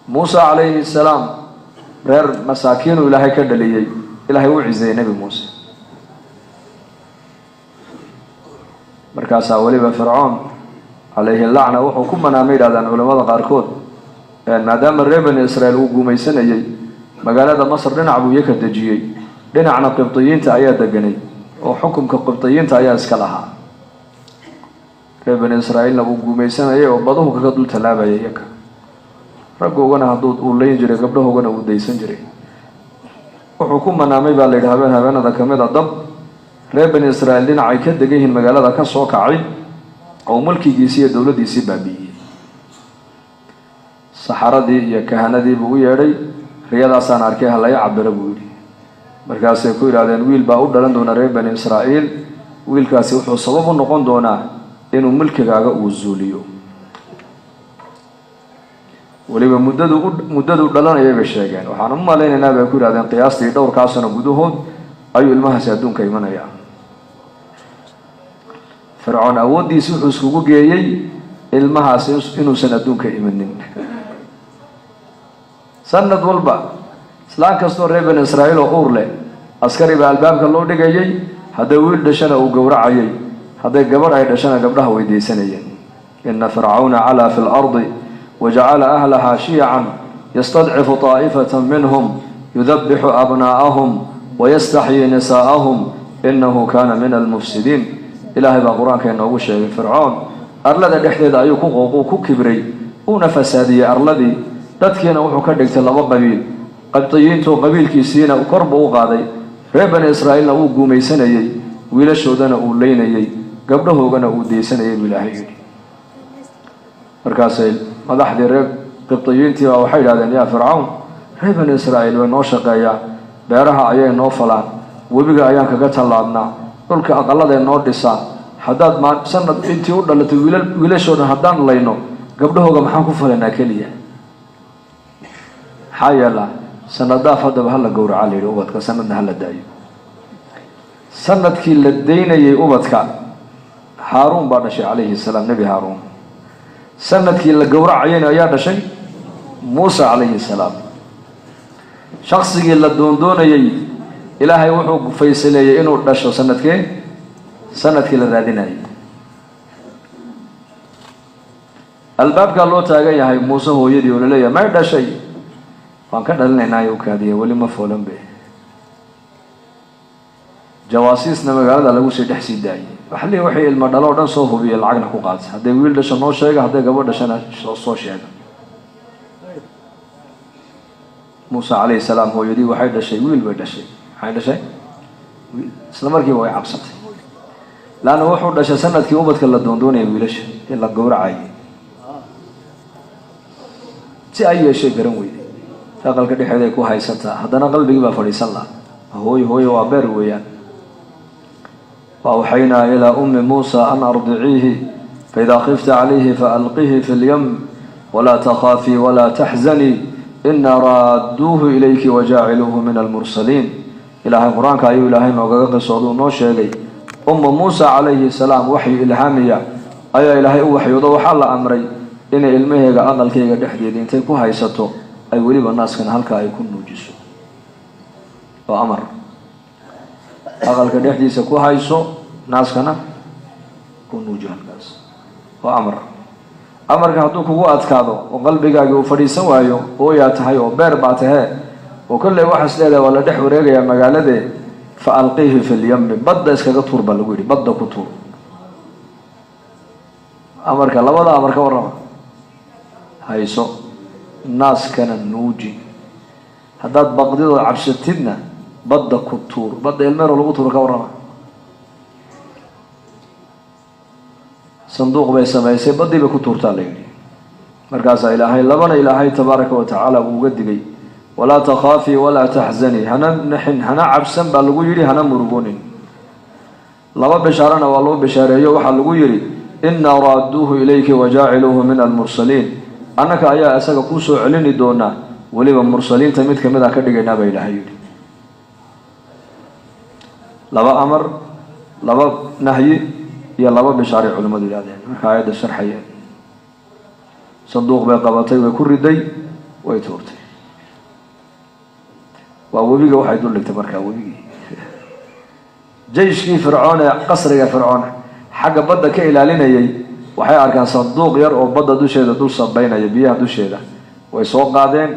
موسى عليه السلام reer masaakiin uu ilaahay ka dhaliyay ilaahay uu ciisay nabi Muuse markaas waliba fircoon عليه اللعنة wuxuu ku manaamay raadaan culimada qaarkood maadaama reer bani Israa'iil uu guumaysanayay magaalada Masar dhinac buu ka dajiyay dhinacna qibtiyiinta ayaa deganay oo xukunka qibtiyiinta ayaa iska lahaa reer bani Israa'iil uu guumaysanayay oo baduhu kaga dul talaabayay iyaga raggoogana hadduu uu leeyin jiray gabdhahoogana uu deysan jiray wuxuu ku manaamay baa la yidhaahdaa habeenada kamid ah dab reer bani Israa'iil dhinacay ka degan yihiin magaalada ka soo kacay oo mulkigiisii iyo dawladiisii baabi'iyay saxaradii iyo kahanadii buu u yeedhay riyadaasaan arkay halaya cabira buu yidhi markaasay ku yidhahdeen wiil baa u dhalan doona reer bani Israa'iil wiilkaasi wuxuu sabab u noqon doonaa inuu mulkigaaga uu zuuliyo waliba muddadu dhalanayay bay sheegeen waxaan u maleynaynaa bay ku yidhahdeen qiyaastii dhowrkaa sano gudahood ayuu ilmahaasi adduunka imanayaa fircoon awoodiisi wuxuu iskugu geeyey ilmahaasi inuusan adduunka imanin sanad walba islaan kastoo reer bani Israa'iil oo uur leh askari baa albaabka loo dhigayay hadday wiil dhashana uu gowracayay hadday gabadh ay dhashana gabdhaha weydiisanayeen inna fircauna calaa fi lardi وجعل أهلها شيعا يستضعف طائفة منهم يذبح أبناءهم ويستحيي نساءهم إنه كان من المفسدين إلهي بقرآن كأنه وشيء فرعون أرلد الإحداد أيوكو غوكو كبري ونفسادية أرلدي تدكينا وحكدك تلابا قبيل قبطيين تو قبيل كيسينا وقربوا غادي ريبان إسرائيل نوقو ميسانيي ويلا شودانا أولينيي قبله غانا أوديسانيي بالله markaasay madaxdii reer qibtiyiintii waxay yiraahdeen yaa fircawn reer bani Israa'iil way noo shaqeeyaa beeraha ayay noo falaan webiga ayaan kaga talaabnaa dhulka aqalada noo dhisaan haddaad sanad intii u dhalatay wiilashooda haddaan layno gabdhahooga maxaan ku falanaa keliya xayala sanadaaf haddaba hala gowraca leeyahay ubadka sanadna hala daayo sanadkii la deynayay ubadka Haaruun baa dhashay calayhi salaam nabi Haaruun sanadkii la gowracayna ayaa dhashay Muuse calayhi salaam shakhsigii la doondoonayay ilaahay wuxuu faysalay inuu dhasho sanadkii la raadinayay albaabka loo taagan yahay Muuse hooyadii oo leeyahay ma dhashay waan ka dhalinaynaa oo kaadiye wali ma foolan be jawaasiisna magaalada lagu sii dhex sii daayay waxlii waxay ilma dhalo dhan soo hubiyay lacagna ku qaatay haday wiil dhasho noo sheega haday gabadh dhashana soo sheega Muuse calayhi salaam hooyadii waxay dhashay wiil bay dhashay waxay dhashay isla markii way cabsatay laana wuxuu dhashay sanadkii ubadka la doondoonay wiilasha in la gowracay si ay yeeshay garan weyday aqalka dhexdeeda ku haysata hadana qalbiga baa fadhiisan la hooyo waa beer weeyaan وأوحينا إلى أم موسى أن أرضعيه فإذا خفت عليه فألقيه في اليم ولا تخافي ولا تحزني إنا رادوه إليك وجاعلوه من المرسلين إلهي قرآن كأيو إلهي موقعك صعدو نوشيغي أم موسى عليه السلام وحي إلهامية أي إلهي وحي وضوح الله أمري إن إلمهيغا أقل كيغا دحديد إنتي كو هايستو أي وليب الناس كان هلكا يكون نوجسو وأمر أقل كدحديس كو هايسو ناس كنا كو نوجو هلكاس وأمر أمر كهدو كو أدكادو وقلبك أجو فريسا وايو ويا تهيو بير باتها وكل واحد سليلة ولا دح وريقة يا مقالة فألقيه في اليم بدا إسكاك توربا لقولي بدا كتور أمر كلا ولا أمر كورما هايسو ناس كان نوجي هداد بقديد عبشتنا بدا كتور بدا المير ولو كتور كورما صندوق بيسميسي بدي بكتور تاليني مركز إلهي لبنا إلهي تبارك وتعالى وقدقي ولا تخافي ولا تحزني هنا عبسن بالغو يري هنا مرغوني لبا بشارنا والله بشاريه وحا لغو يري إنا رادوه إليك وجاعلوه من المرسلين أنك أيا أساق كوسو عليني دونا وليبا مرسلين تميد كميدا كدقينا بإلهي يري لبا أمر لبا نهي يلا باب بشارع علماء اليادين آيات الشرحية صندوق بقبطي وكردي ويتورتي ووبيجي واحد يقول لك تبركة وبيجي جيش كيف فرعون قصر يا فرعون حاجة بدك إلى لنا يي وحي أركان صندوق ير أو بدأ دوشة دول صبينا يبيها دوشة ده ويسوق قادين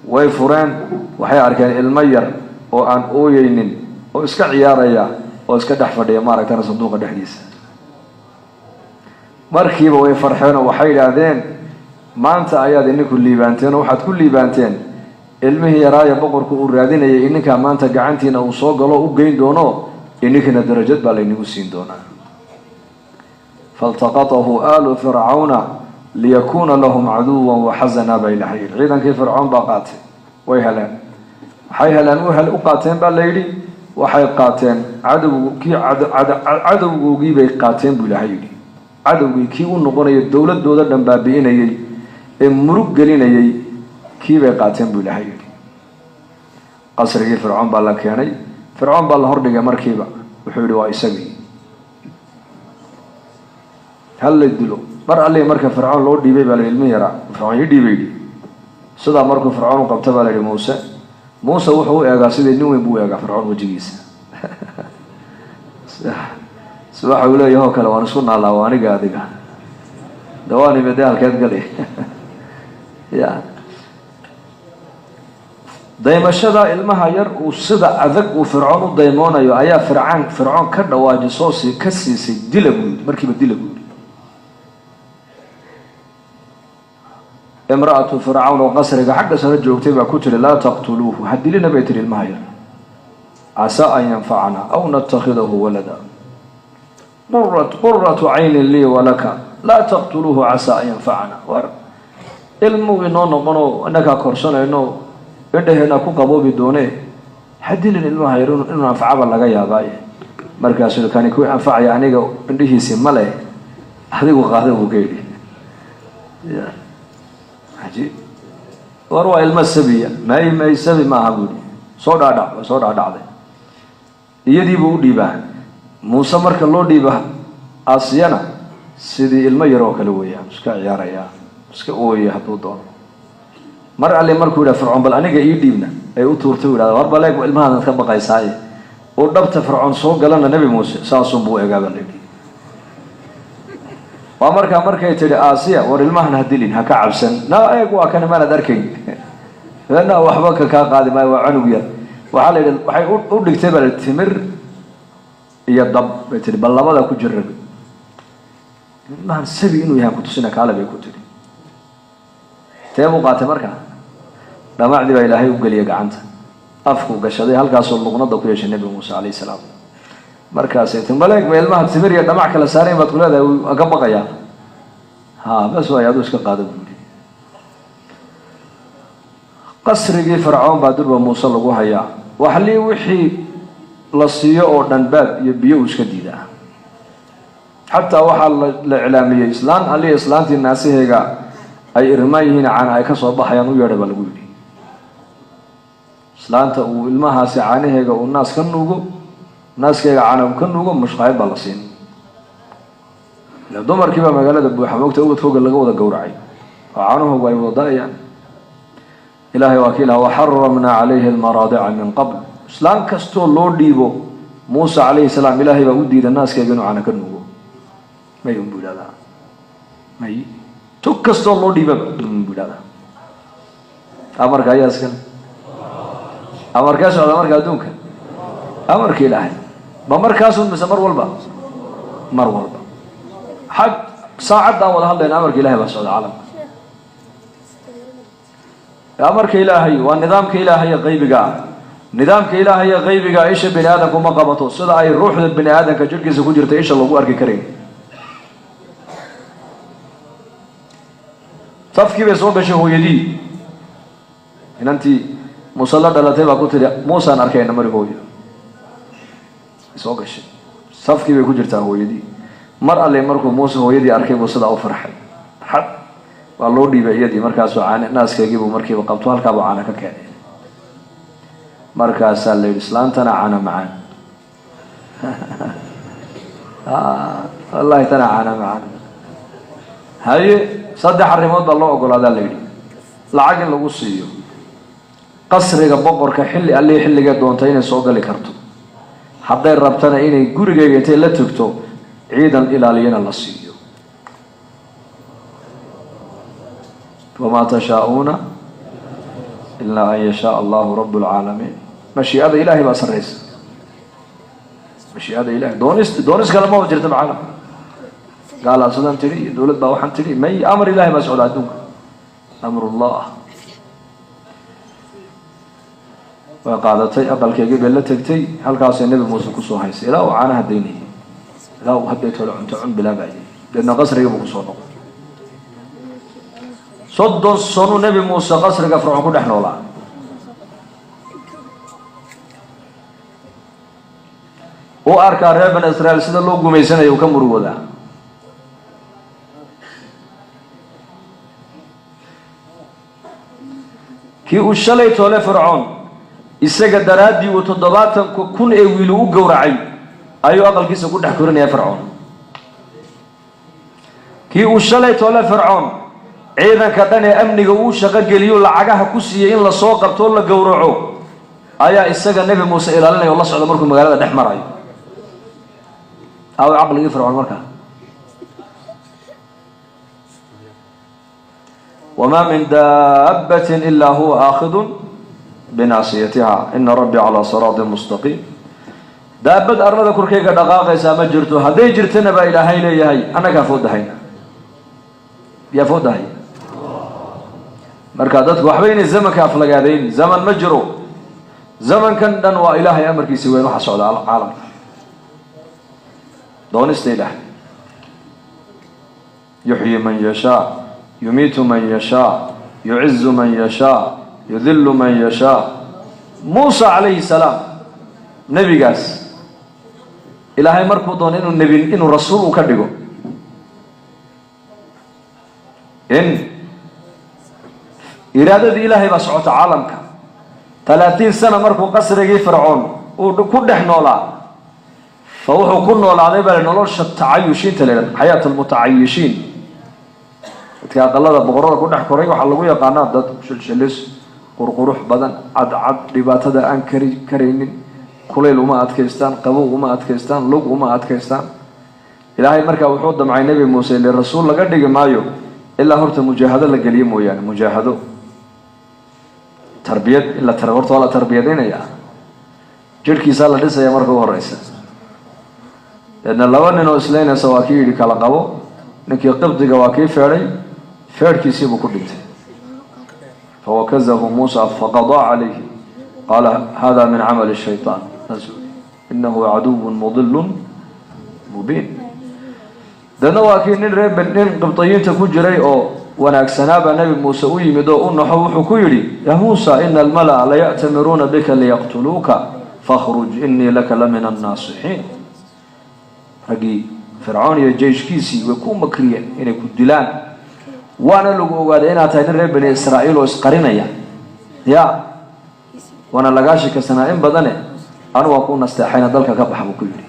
ويفران وحي أركان المير أو أن أوينين أو إسكع عياريا أو إسكع دحفر يا مارك أنا صندوق الحديث مركب ويفرحون وحي لادين ما أنت أياد إنك كل بانتين وحد كل بانتين المه يرايا بقر كورادين إنك ما أنت قعنتين أو صوق الله وجين دونه إنك ندرجت بالينوسين دونا فالتقطه آل فرعون ليكون لهم عدوا وحزنا بين حين عيدا كيف فرعون باقات ويهلان حي هلان وهل أقاتين بالليلي وحي قاتين عدو جيبي قاتين بالحيلي عدو كي ونقول الدولة دولة دنبابين يي المرق قلنا يي كي بقاتين بالحيلي قصر كيف فرعون بالك يعني فرعون بالهرد مركبة وحولي وايسبي هل يدلو مر عليه مركب فرعون لو ديبي بالعلمية را فرعون يديبي صدا مركب فرعون قبته بالعلم موسى وحو ايغا سيدي نوين بو ايغا فرعون وجيس سباح ولا يهو كلا وانا سنة الله واني قادقا دواني بدال كيد قلي يا دايما الشدا المها ير وصدا أذق وفرعون دايمون يو أيا فرعون كرد واجي صوصي كسيسي ديلبود مركب ديلبود امرأة فرعون وقصرها حق سنجو كتبها كتر لا تقتلوه حد لنا بيتر المها ير عسى أن ينفعنا أو نتخذه ولدا قرة عين لي ولك لا تقتلوه عسى أن ينفعنا علمو إنو نقنو أنك كورسنا إنو إنه هنا كوكبو بدونه حدي لنا المها يرون إنو أنفع بالله يا باي مركز كان يكون أنفع يعني عنده سمله هذا وقاعده وكيدي يا عجيب وروى المسبية ما يسبي ما هبودي صودا دعده يدي بودي به موسى مرك الله دي به أصيانا سيدي الميرو كلويا مسك عياريا مسك أويا حطودون مر عليه مركو إلى فرعون بل أنا جاي يدينا أي أطورتوا إلى غرب عليك والمهان تبقى قيساي ودبت فرعون صوق قال لنا النبي موسى ساسون بو إجابة لك وأمرك يتري آسيا والمهان هدلين هكا عبسن لا أيقوا كان ما ندركين لأنه وحبك كقادم ما يوعنوا بيا وحال أقول لك تبى التمر يضب يتري بالله ما لا كجرب ما نسبي إنه يهم كتسنا كعلى بيكتري تيمو قاتمرك لا معدي بإلهي وقال يقعنت أفكو قشدي هل قاسوا اللغنة كويش النبي موسى عليه السلام مركاسي تنبلك بإلمها تمر يدمعك لسارين بتقول هذا أقبق يا ها بس هو يدوش كقادم قصر فرعون بادر وموسى لغوها يا وحلي وحي لصيو دنباب يبيوش كديدا حتى وحل الإعلامية إسلام عليه إسلام الناس هيجا أي إرمايهن عن أي كسر بحيان ويرد بالقولي إسلامته والمها سعانه هيجا والناس كنوجو ناس كيجا عنهم كنوجو مش خايب بالصين لو دمر كيف ما قال دبوا حموك تقول فوق اللي جوده جورعي وعنهم هو يوضع يعني إلهي وكيله وحرمنا عليه المراضع من قبل إسلام كستو لورد ديبو موسى عليه السلام إلهي بودي الناس كيجنوا عنا كنوجو ما ينبود هذا ما ي تكستو الله ديبا ينبود هذا أمر كاي أسكن أمر كاس ولا أمر كادونك أمر كإلهي بمر كاسون مسمر والبا مر والبا حق ساعد دا ولا هذا أمر كإلهي بس هذا عالم أمر كإلهي والنظام كإلهي غيب جا نظام كإلهي غيب جا إيش بني آدم كم قبضه صدا أي روح للبني آدم كجرك زكوجرت إيش الله بوارك كريم صفكي بسوق شيء هو يدي إن أنتي مصلى دلته بقول ترى موسى نركين نمر هو يدي سوق شيء صفكي بيكوجرت هو يدي مر على مركو موسى هو يدي أركين وصدا أو فرح حد والله دي بيدي مركز وعانى ناس كيجيبوا مركب وقبطوا هالكابو عانى ككان مركز الإسلام تنا عانى معان والله تنا عانى معان هاي صدق الريموت بالله أقول هذا اللي lacag in lagu siiyo qasriga boqorka xilli allii xilliga doonta inay soo gali karto hadday rabtana inay gurigeyga intay la tagto ciidan ilaaliyana la siiyo wamaa tashaa'uuna ilaa an yashaa allahu rabu lcaalamiin mashiicada ilaahay baa sarraysa mashiicada ilahay doonis kale ma jirta macaalam gaalaa sidan tidhi iyo dowlad baa waxaan tidhi may amar ilahay baa socda adduunka amrullah way qaadatay aqalkeygii bay la tegtay halkaasay nebi muuse kusoo haysay ilaa uu caanaha daynayay ilaa uu hadday tole cunto cun bilaabayay deedna qasrigii buu kusoo noqday 30 sano nebi muuse qasriga fircoon ku dhex noolaa u arkaa reer bani israa'iil sida loo gumaysanayo uu ka murugoodaa kii uu shalay toole fircoon isaga daraaddii uu 70,000 ee wiil u gowracay ayuu aqalkiisa ku dhex korinaya fircoon kii uu shalay toole fircoon ciidanka dhan ee amniga uu shaqo geliyo lacagaha ku siiyay in la soo qabto la gowraco ayaa isaga nebi muuse ilaalinaya oo la socda markuu magaalada dhex marayo aw aqligii fircoon markaa وما من دابة إلا هو آخذ بناصيتها إن ربي على صراط مستقيم دابة أرندا كركيكا دقاقا ساما جرتو هدي جرتنا با إلهي ليهي أنا كافود دهينا يا فود دهي مركادتك وحبين الزمن كافلقادين زمن مجرو زمن كان دنوا إلهي أمر كي سوين وحصوا على العالم دون استيلاح يحيي من يشاء يميت من يشاء يعز من يشاء يذل من يشاء موسى عليه السلام نبي قاس إلهي مركضون إنه النبي إنه رسول وكدقه إن إرادة إلهي بسعوت عالمك 30 سنة مركو قصر فرعون وكل نولا فوحو كل نولا عذيبا لنولوش التعيشين تلين حياة المتعيشين aqalada boqorada ku dhex koray waxaa lagu yaqaanaa dad shilshilis qurqurux badan cadcad dhibaatada aan karaynin kulayl uma adkaystaan qabow uma adkaystaan lug uma adkaystaan ilaahay markaa wuxuu damcay nebi muuse ile rasuul laga dhigi maayo ilaa horta mujaahado la geliyo mooyaane mujaahado tarbiyad ila horta waa la tarbiyadaynaya jirhkiisaa la dhisaya marka u horeysa deedna 2 nin oo islaynaysa waa kii yidhi kala qabo ninkii qibdiga waa kii feedhay فاركي سيبو كدنت فوكزه موسى فقضى عليه قال هذا من عمل الشيطان إنه عدو مضل مبين دنا واكين ريب بنين قبطيين تكجري او وناك سنابا نبي موسى ويمدو انه حوحو كيري يا موسى ان الملأ لا يأتمرون بك ليقتلوك فاخرج اني لك لمن الناصحين رقي فرعون يا جيش كيسي ويكون مكريا اني كدلان وانا لو اوغاday inaad tahay reer bani Israa'iil oo isqarinaya ya wana lagaashi ka sanaa in badan anu waa ku nasteexayna dalka ka baxbo ku yiri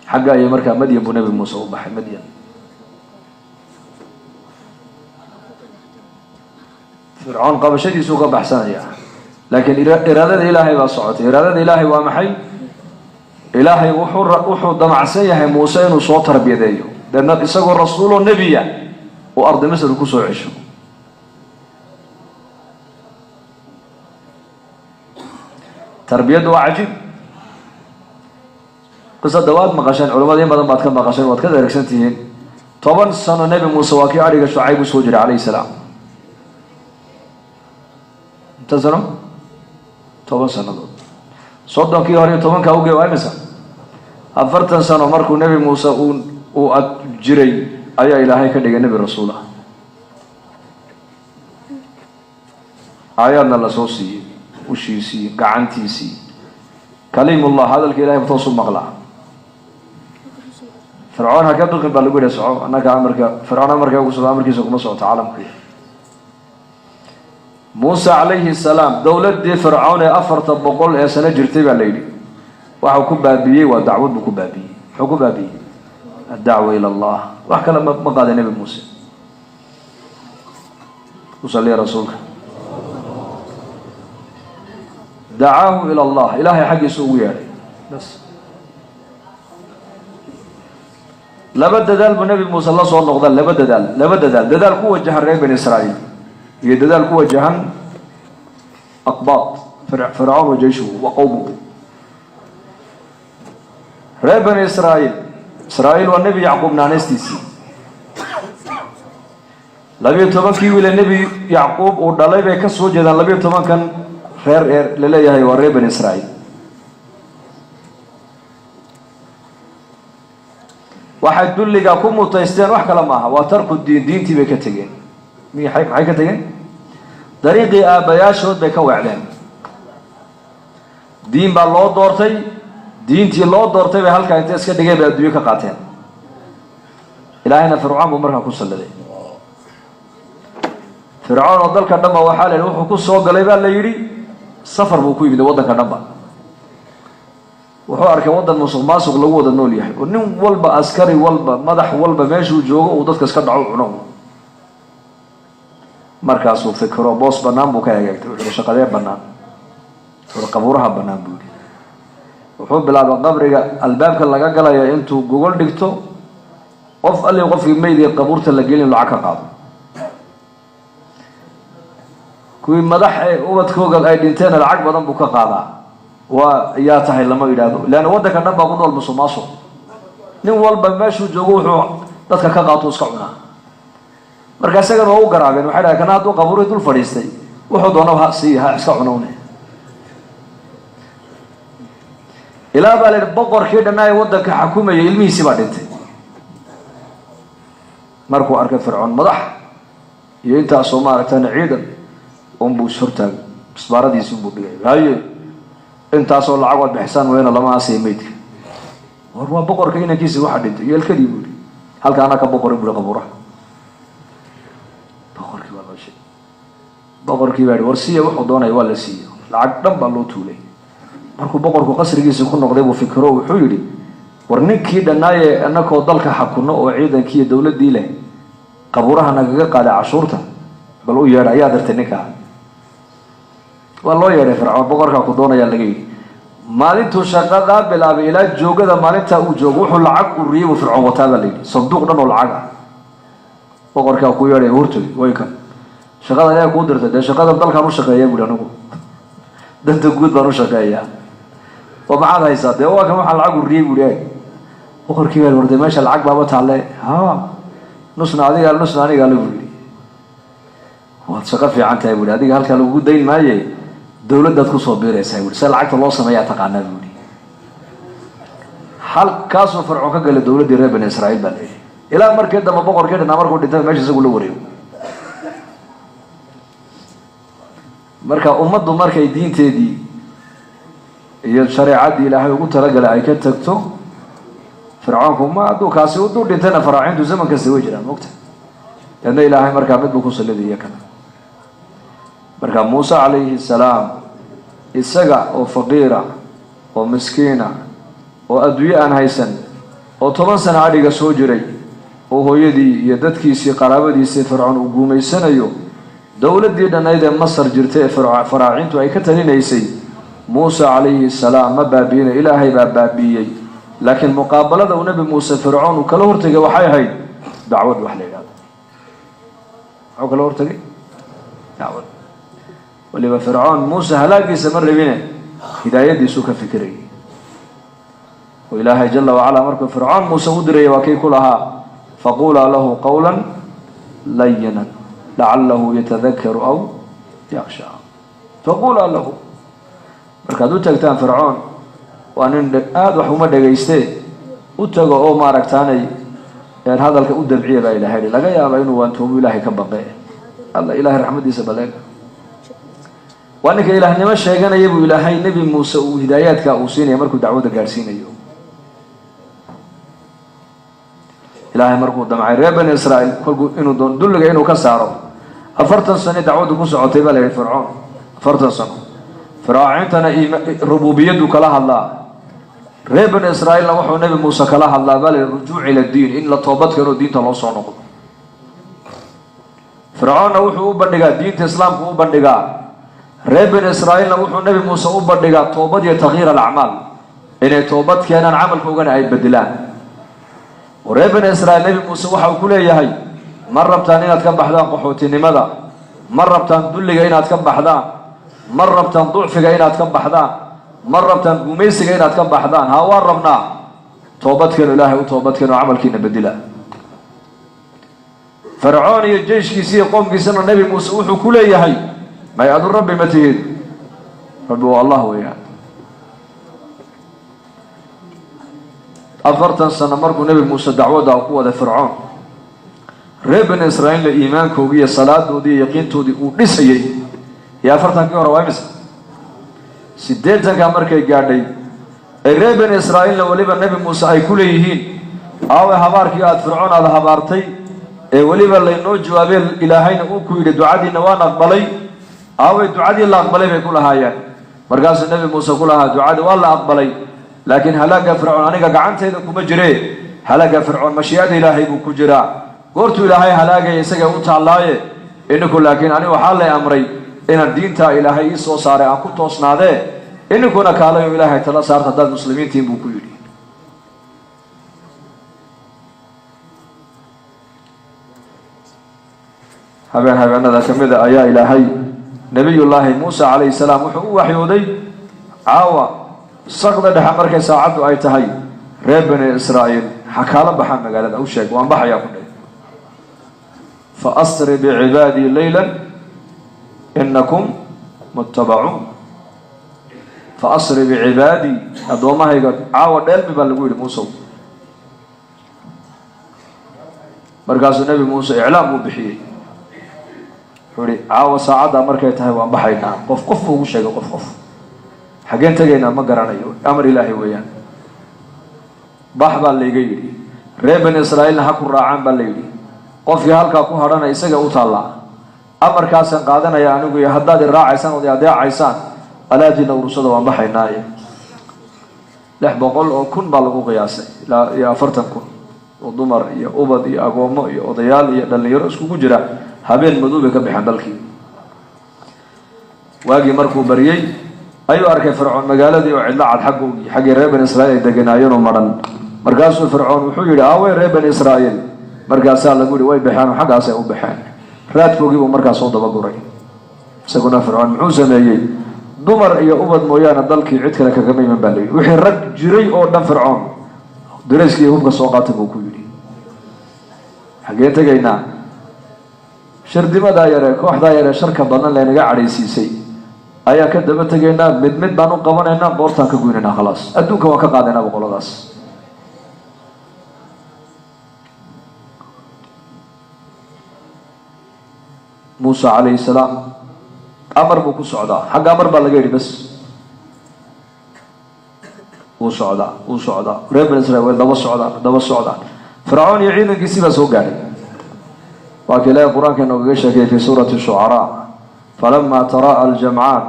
xagga ay markaa Madyan buu Nabi Muuse u baxay Madyan Fir'aun qabashadiisu ka baxsanaya laakiin iraadada Ilaahay baa socotay iraadada Ilaahay waa maxay Ilaahay wuxuu damacsan yahay Muuse inuu soo tarbiyadeeyo لأن إسقوا الرسول النبي وأرض مصر كسو عيشه تربيته عجيب قصة دواد مقاشين علماء دين بدن بعد كم مقاشين وقت كذا ركسنتين طبعا سنة النبي موسى واكي عليك شعيب سوجر عليه السلام تزرم طبعا سنة صدق كي هاري طبعا كأوجي وامسا أفرتن سنة مركو النبي موسى وأجري أي إلهي كدق النبي رسول الله آياتنا لصوصي وشيسي قعنتيسي كلام الله هذا الكلام بتوصل مقلع فرعون هكذا قبل لقول يسوع أنا كأمريكا فرعون أمريكا وصل أمريكا سوق مصر تعلم كذا موسى عليه السلام دولة دي فرعون أفرت بقول يا سنة جرتي عليه وحكم بابيه ودعوة بكم بابيه حكم بابيه الدعوة إلى الله وحكى لما قال النبي موسى وصلي رسولك دعاه إلى الله إلهي حق سويا بس لبد دال بنبي موسى الله صلى الله عليه وسلم لبد دال قوة جهن ريب بن إسرائيل هي دال قوة جهن أقباط فرعون وجيشه وقومه ريب بن إسرائيل والنبي يعقوب نانستيسي لبي تمكي ولا النبي يعقوب ودلائي بكسو جدا لبي تمكن خير لليه وريب بن إسرائيل واحد دلقا كم متيستين وحكا لماها وتركوا الدين دينتي بكتغين مي حي كتغين طريقي آباياشود بكو إعلام دين با الله دورتي دينتي الله دورتي بهالكا انت اسكا دقاء بأدوية كقاتين إلهينا فرعون بمرها كسل لدي فرعون وضلك النبا وحاله وحو كسو قليبا اللي يري سفر بوكوي بدا وضلك النبا wuxuu arkay wadan musuqmaasuq lagu wada nool yahay oo nin walba askari walba madax walba meeshuu joogo uu dadka iska dhaco cuno markaas uu fikro boos banaan buu ka eegay wuxuu shaqadee banaan oo qabuuraha banaan buu wuxuu bilaabay qabriga albaabka laga galayo intuu gogol dhigto qof alle qofkii meydii qabuurta la gelin lacag ka qaado kuwii madax ee ubadkooda ay dhinteen lacag badan buu ka qaadaa ويا تهي لما يدادو لأن ودك النبى قدوا المسوماسو نين والبا ماشو جوجو dadka ka qaato iska cunaa marka isaga oo garaabeen waxa ay kana doo qabuuray dul fadhiistay wuxuu doonaa ha iska cunoone ilaa baa la boqorkii dhanay wadanka xukumayay ilmihiisa baa dhintay markuu arkay fircoon madax iyo inta Soomaaliyeed ciidan buu shurtaag isbaaradiisu buu dhigay haye intaasoo lacag wad bixsan weena lama aseemeydka war boqorka inankiisa waxa dhintay yeelkadii buu halka ana ka boqorin buu qabuuraha boqorkii baa warsiya wuxuu doonay waa la siiyo lacag dhan baa loo tuulay markuu boqorku qasrigiisa ku noqday buu fikro wuxuu yiri war ninkii dhanaaye anakoo dalka xakuno oo ciidankii dawladii leh qabuuraha nagaga qaaday cashuurta bal u yeer ayaa dartay ninka والله يا فرعون بقرك كدونا يا لقي maalintuu shaqada bilaabay ilaa joogada maalinta uu joogo wuxuu lacag u riibo fircoon wataada leeyahay sanduuq dhan oo lacag ah boqorka ku yeeray hortay way kan shaqada ayaa ku dirtay shaqada dalkan u shaqeeyay buu anagu danta guud baan u shaqeeyaa oo maxaad haysaa de waa kan waxa lacag u riibo leeyahay boqorkii baa warday meesha lacag baaba taale ha nusna adiga nusna aniga la buuri waa shaqo fiican tahay buu adiga halka lagu dayn maayay dawladda ku soo biiraysaa wuu si lacagta loo sameeyaa taqaanaa buu hal kaas oo farco ka galay dawladda reer bani Israa'iil baa ilaa markii dambe boqorkeedna markuu dhintay meesha isagu la wareeyo marka ummaddu markay diinteedii iyo shariicadii Ilaahay ugu talagalay ay ka tagto fircoonku ma aduu kaasi u dhintayna faraacintu zamanka soo jiraan waqti yana Ilaahay markaa mid ku saliidiyay kana marka Muuse alayhi salaam isaga oo faqiira oo miskiina oo adduunyo aan haysan oo 10 sano adiga soo jiray oo hooyadii iyo dadkiisii qaraabadiisii fircoon u guumeysanayo dawladii dhanayd ee Masar jirtay faraacintu ay ka talinaysay Muuse alayhi salaam ma baabiina Ilaahay baa baabiyay laakiin muqaabalada uu nabi Muuse fircoon uu kala hortagay waxay ahayd dacwad wax leeyahay oo kala hortagay dacwad ولما فرعون موسى هلاقي سمر بينه هداية سوك فكري وإلهي جل وعلا مركب فرعون موسى ودري وكي كلها فقولا له قولا لينا لعله يتذكر أو يخشى فقولا له مركدو تكتان فرعون وأن هذا وحوما دقيسته وتقو أو ماركتاني يعني هذا الكأود بعير إلهي لقى يا بينه وأنتم إلهي كبقى الله إلهي رحمة سبلاك وأنك إله نمشي كان يبو إلهي نبي موسى وهداياتك أوصيني مركو دعوة قارسين يوم إلهي مركو دمعي ريبان إسرائيل قلقوا إنو دلق إنو كسارو أفرتن سنة دعوة كسو عطيبا لغي فرعون أفرتن سنة فرعون تنا ربوبيتك لها الله ريبان إسرائيل وحو نبي موسى كلها الله بل الرجوع إلى الدين إن لطوبتك إنو الدين تلوصو نقض fircoonna wuxuu u bandhigaa diinta islaamku u bandhigaa reer bani israa'iilna wuxuu nebi muuse u bandhigaa toobad iyo takyiir alacmaal inay toobad keenaan camalkoogana ay bedelaan oo reer bani israa'iil nebi muuse waxa uu ku leeyahay ma rabtaan inaad ka baxdaan qaxootinimada ma rabtaan dulliga inaad ka baxdaan ma rabtaan ducfiga inaad ka baxdaan ma rabtaan gumaysiga inaad ka baxdaan haa waan rabnaa toobadkeenu ilaahay u toobadkeenu camalkiina bedela fircoon iyo jeyshkiisa iyo qoomkiisana nebi muuse wuxuu ku leeyahay may adu rabbi ma tihid rabbi waa allah weeyaan 40 sano markuu nebi muuse dacwadda ku wada fircoon reer bani israa'iil iimaankoodii iyo salaadoodii iyo yaqiintoodii uu dhisayay yaa 40kii hore waa imisa 80ka markay gaadhay ay reer bani israa'iilna waliba nebi muuse ay ku leeyihiin aawe habaarkii aad fircoon aad habaartay ee waliba laynoo jawaabay ilaahayna uu ku yidhi ducadiina waan aqbalay aawe ducadii la aqbalay bay ku lahaayeen markaasuu nebi muuse ku lahaa ducadii waa la aqbalay laakiin halaaga fircoon aniga gacanteeda kuma jiree halaaga fircoon mashii'ada ilaahay buu ku jiraa goortuu ilaahay halaagaya isaga u taallaaye ininku laakiin anigu waxaa lay amray inaan diintaa ilaahay ii soo saaray aan ku toosnaadee ininkuna kaalayo ilaahay tala saarta haddaad muslimiintiin buu ku yidhi habeenada ka mida ayaa ilaahay nebiyullaahi muuse calayhi salaam wuxuu u waxyooday caawa saqda dhexe markay saacaddu ay tahay reer bani israa'iil xakaala baxaan magaalada u sheeg waan baxayaa ku dhahay fa asri bicibaadii leylan inakum muttabacuun fa asri bicibaadii addoommahayga caawa dheelmi baa lagu yidhi muusow markaasuu nebi muuse iclaam uu bixiyey wuxuu ihi caawa saacaddaa markay tahay waan baxaynaa qof buu ugu sheegay qof xaggeen tegaynaa ma garanayo amar ilaahay weeyaan bax baa layga yidhi reer bani israa'iilna ha ku raacaan baa la yidhi qofkii halkaa ku hadhana isaga u taallaa amarkaasaan qaadanaya anigu iyo haddaad i raacaysaan ood i adeecaysaan alaadiina urursada waan baxaynaaye 600 oo kun baa lagu qiyaasay ilaa iyo 40 kun oo dumar iyo ubad iyo agoommo iyo odayaal iyo dhallinyaro iskugu jira habeen madoobay ka bixeen dalkii waagii markuu bariyey ayuu arkay fircoon magaaladii oo cidla cad xaggii reer bani israa'iil ay deganaayeenoo madhan markaasuu fircoon wuxuu yidhi aawey reer bani israa'iil markaasaa lagu yidhi way baxeen oo xaggaasay u baxeen raadkoogii buu markaas soo dabaguray isaguna fircoon muxuu sameeyey dumar iyo ubad mooyaane dalkii cid kale kagama iman baa layidhi wixii rag jiray oo dhan fircoon darayskii hubka soo qaatay buu ku yidhi xaggeen tegaynaa shardimadaa yare kooxdaa yare sharka badan laynaga cadhaysiisay ayaan ka daba tegaynaa mid baan u qabanaynaa boortaan ka goynaynaa khalaas adduunka waan ka qaadaynaa boqoladaas muuse calayhi salaam amar buu ku socdaa xagga amar baa laga yidhi bas wuu socdaa reer bani israa'iil way daba socdaan fircoon iyo ciidankiisii baa soo gaadhay waa ka ilaahay qur-aanka inoogaga sheekayay fi suurati shucaraa falama tara'a aljamcaan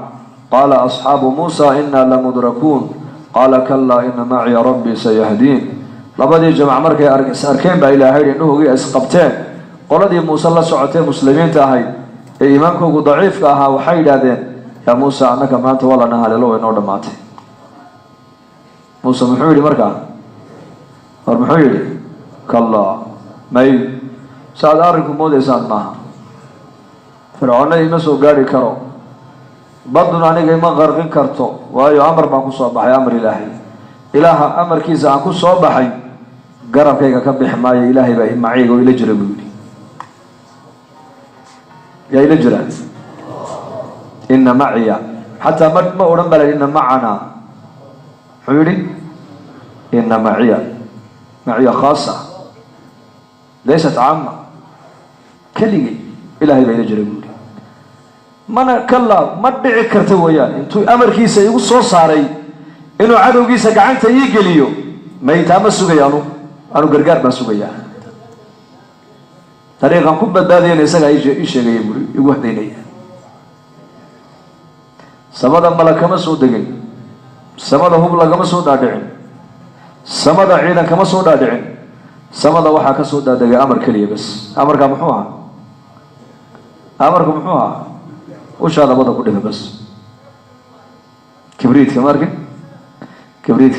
qaala asxaabu muusa inaa lamudrakuun qaala kalaa ina maciya rabbii sayahdiin labadii jamc markay arkeen baa ilaahay yidhi indhahoogii isqabteen qoladii muuse la socotee muslimiinta ahayd ee iimaankoogu daciifka ahaa waxay yidhaahdeen yaa muuse annaka maanta waa lana haleelo way noo dhammaatay muuse muxuu yidhi markaa muxuu yidhi kalaa may saaad arrinku moodaysaan maaha fircoonna ima soo gaadhi karo baduna aniga ima qarqin karto waayo amar baan ku soo baxay amar ilaahay ilaaha amarkiisa aan ku soo baxay garabkayga ka bixi maayo ilaahay baa macayga oo ila jira buu yidhi yaa ila jira ina maciya xataa ma odhan baa la yidhi ina macanaa muxuu yidhi ina maciya khaasa laysat caama keligay ilaahay baa ila jira buu yidhi mana kalaa ma dhici karta weeyaan intuu amarkiisa igu soo saaray inuu cadowgiisa gacanta ii geliyo maytaa ma sugaya anu gargaar baan sugayaa dariiqan ku badbaadayana isagaa ii sheegaya buuri igu hadaynaya samada mala kama soo degin samada hub lagama soo dhaadhicin samada ciidan kama soo dhaadhicin samada waxaa ka soo dhaadegay amar keliya bas amarkaa muxuu ahaa أمركم محوها وش هذا بدأ كله بس كبريت كمارك كبريت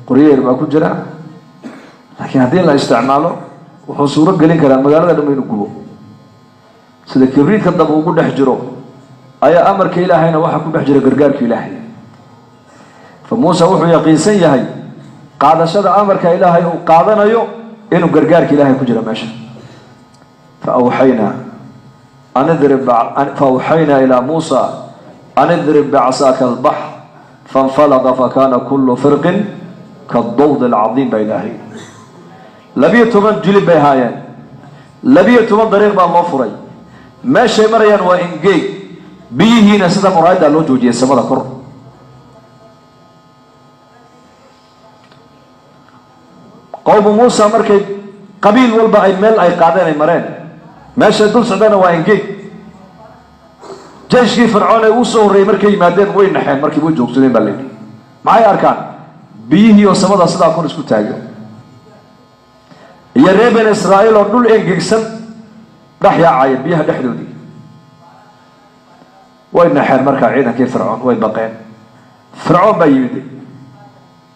قرير ما كنت جرا لكن هذه لا استعماله وحصوره قلين كلام مقالة لما ينقبوا سيدا كبريت كذب وقود حجره أي أمر كإلهينا واحد كود حجره قرقار كإلهي فموسى وحو يقيسن يهي قاد شد أمر كإلهي وقادنا يو إنه قرقار كإلهي كجرا ماشي فأوحينا فأوحينا إلى موسى أن اضرب بعصاك البحر فانفلق فكان كل فرق كالضوض العظيم بإلهي لبيت من جلب بهايان لبيت من طريق الله فري ماشي مريان وإنجي بيه نسيت مراد الله جوجي السماء كر قوم موسى مركي قبيل والبا أي مل أي قادين مرين ماشي دول سعدنا وإنجي جيشي فرعون وصوري مركي مادين وين نحين مركي وجوك سنين بالليل معي أركان بيه وسماء صدا كون اسكو تاجو يا ريبن إسرائيل ودول إنجيكسن راح يعاين بيها دحدودي وين نحين مركا عيدا كيف فرعون وين بقين فرعون بيدي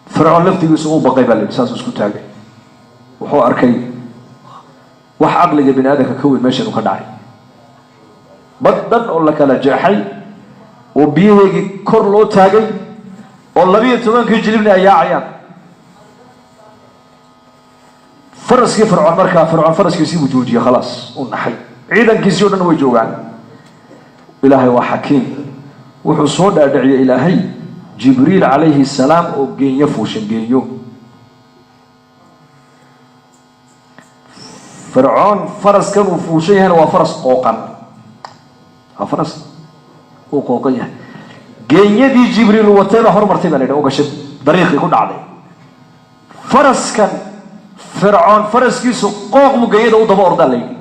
فرعون لفتي يسوق بقي بالليل ساس اسكو تاجو وحو أركي وح عقلي بين هذا كوي ماشي وخدعي بدن ولا كلا جاحي وبيه كرلو تاجي والله بيه تمن كجلبنا يا عيان فرس كيف فرعون مركا فرعون فرس كيسي وجوجي خلاص ونحي عيدا كيسيونا ويجوعان إلهي وحكيم وحصول أدعي إلهي جبريل عليه السلام وجين يفوش جين يوم فرعون فرس كان وفوشيه وفرس قوقا فرس وقوقية جين يدي جبريل وتيبه هر مرتبة لنا وقشد طريق يكون عليه فرس كان فرعون فرس كيسو قوق مقيدة وضبور دالي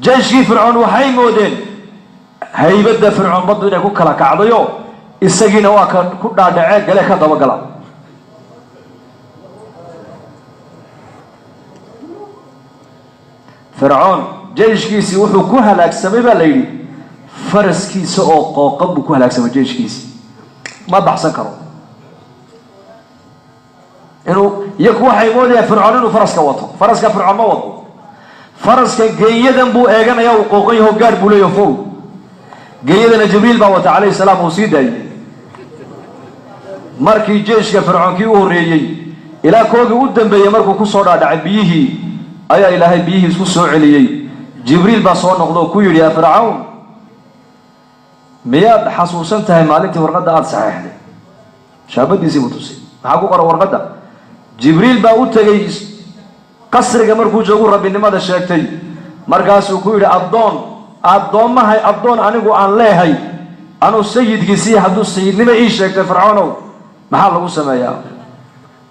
جيشي فرعون وحي مودين هيبدا فرعون بدو إنه كلا كعضيو السجين واكن كنا دعاء قالك هذا وقلا فرعون جيش كيسي وحو كوها لك سميبا ليلي فرس كيسو قوقب كوها لك سمي جيش كيسي ما بحسن كرو إنه يكو حيمود يا فرعون إنه فرس كوطه فرس كفرعون ما وطه فرس كجيدا بو إيجانا يا وقوقيه وقارب له يفوق جيدا جبريل باوت عليه السلام وسيدي markii jeeshka fircoonkii u horeeyay ilaa koogii u dambeeyay markuu ku soo dhaadhacay biyihii ayaa ilaahay biyihii isku soo celiyay jibriil baa soo noqdo ku yiri ya fircawn miyaad xasuusan tahay maalintii warqada aad saxeexday shaabadiisii buu tusay maxaa ku qoran warqada jibriil baa u tagay qasriga markuu joogo rabbinimada sheegtay markaasuu ku yiri addoomahay addoon anigu aan leeyahay anuu sayidkiisii hadduu sayidnimo ii sheegtay fircoonow maxaa lagu sameeyaa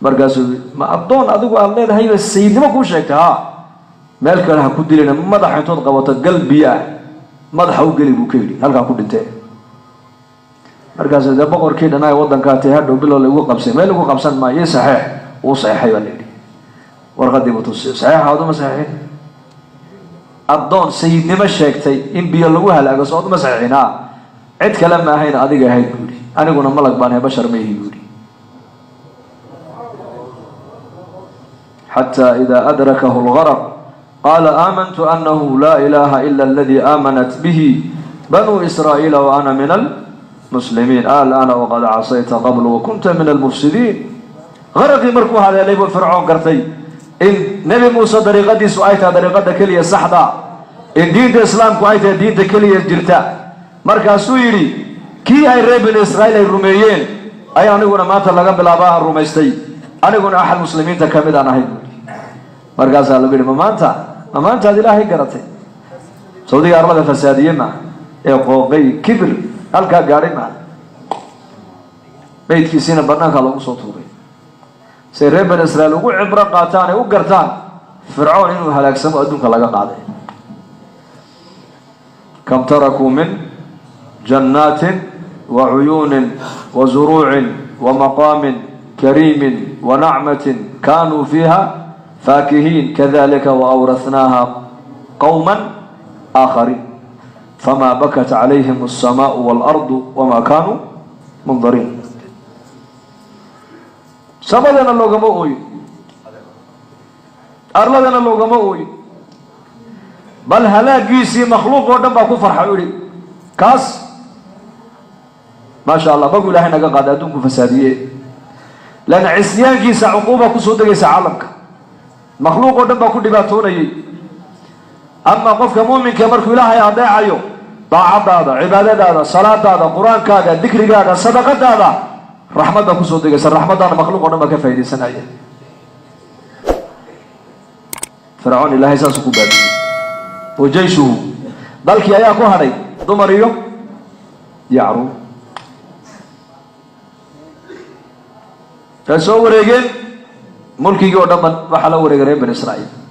markaasuu ma addoon adigu aan leedahay sayidnimo kuu sheegtay haa meel kale ha ku dilina madaxa intood qabato galbiya madaxa u geli buu ka yidhi halkaa ku dhintee markaasuu dee boqorkii dhanaa waddankaa tee hadhow bilow lagu qabsay meel lagu qabsan maayo saxeex uu saxeexay baa la yidhi warqadii buu tusay saxeexa aduma saxeexin addoon sayidnimo sheegtay in biyo lagu halaago soo aduma saxeexin haa cid kale ma ahayn adiga ahayd buu yidhi aniguna malag baan ahay bashar ma ihi buu yidhi حتى إذا أدركه الغرق قال آمنت أنه لا إله إلا الذي آمنت به بنو إسرائيل وأنا من المسلمين الآن وقد عصيت قبل وكنت من المفسدين غرقي مركو هذا ليب فرعون قرتي إن نبي موسى طريقتي سؤالتها طريقتها كلية صحدا إن دين الإسلام كويتها دين كلية جرتا مركا سويري كي أي ريب إسرائيل الروميين أي أنا قلنا مات لقى بالآباء الروميستي أنا قلنا أحد المسلمين تكمل أنا هيد مركز على بير ما أنت هذه لا هي قرتي سعودية أربعة فسادية ما يقوقي كبر هل كقاري ما بيت كيسين برناك على صوتوري سيرب إسرائيل وعبرة قاتان وقرتان فرعون إنه هلاك سما أدونك لقى قاعدة كم تركوا من جنات وعيون وزروع ومقام كريم ونعمة كانوا فيها فاكهين كذلك وأورثناها قوما آخرين فما بكت عليهم السماء والأرض وما كانوا منظرين. سبدنا اللوغما اوي أرلدنا اللوغما اوي بل هلاقيسي مخلوق ودن باكو فرحة يوري كاس ما شاء الله بقول لها نقا قاد أدونكم فسادية لأن عصيان كيسا عقوبة كسودة كيسا عالمك مخلوق ودن باكو دباتون يي أما قفك مؤمن كمركو إلهي أضيع عيو طاعة هذا عبادة هذا صلاة هذا قرآن هذا ذكر هذا صدقة هذا رحمة كسودة كيسا رحمة أنا مخلوق ودن باكو فايدي سنعيه فرعون الله ساسكو بادي وجيشه ذلك ياكو هذي ضمريو يعرو فسو وريغين ملكي ودن waxa la wareegay bani Israa'iil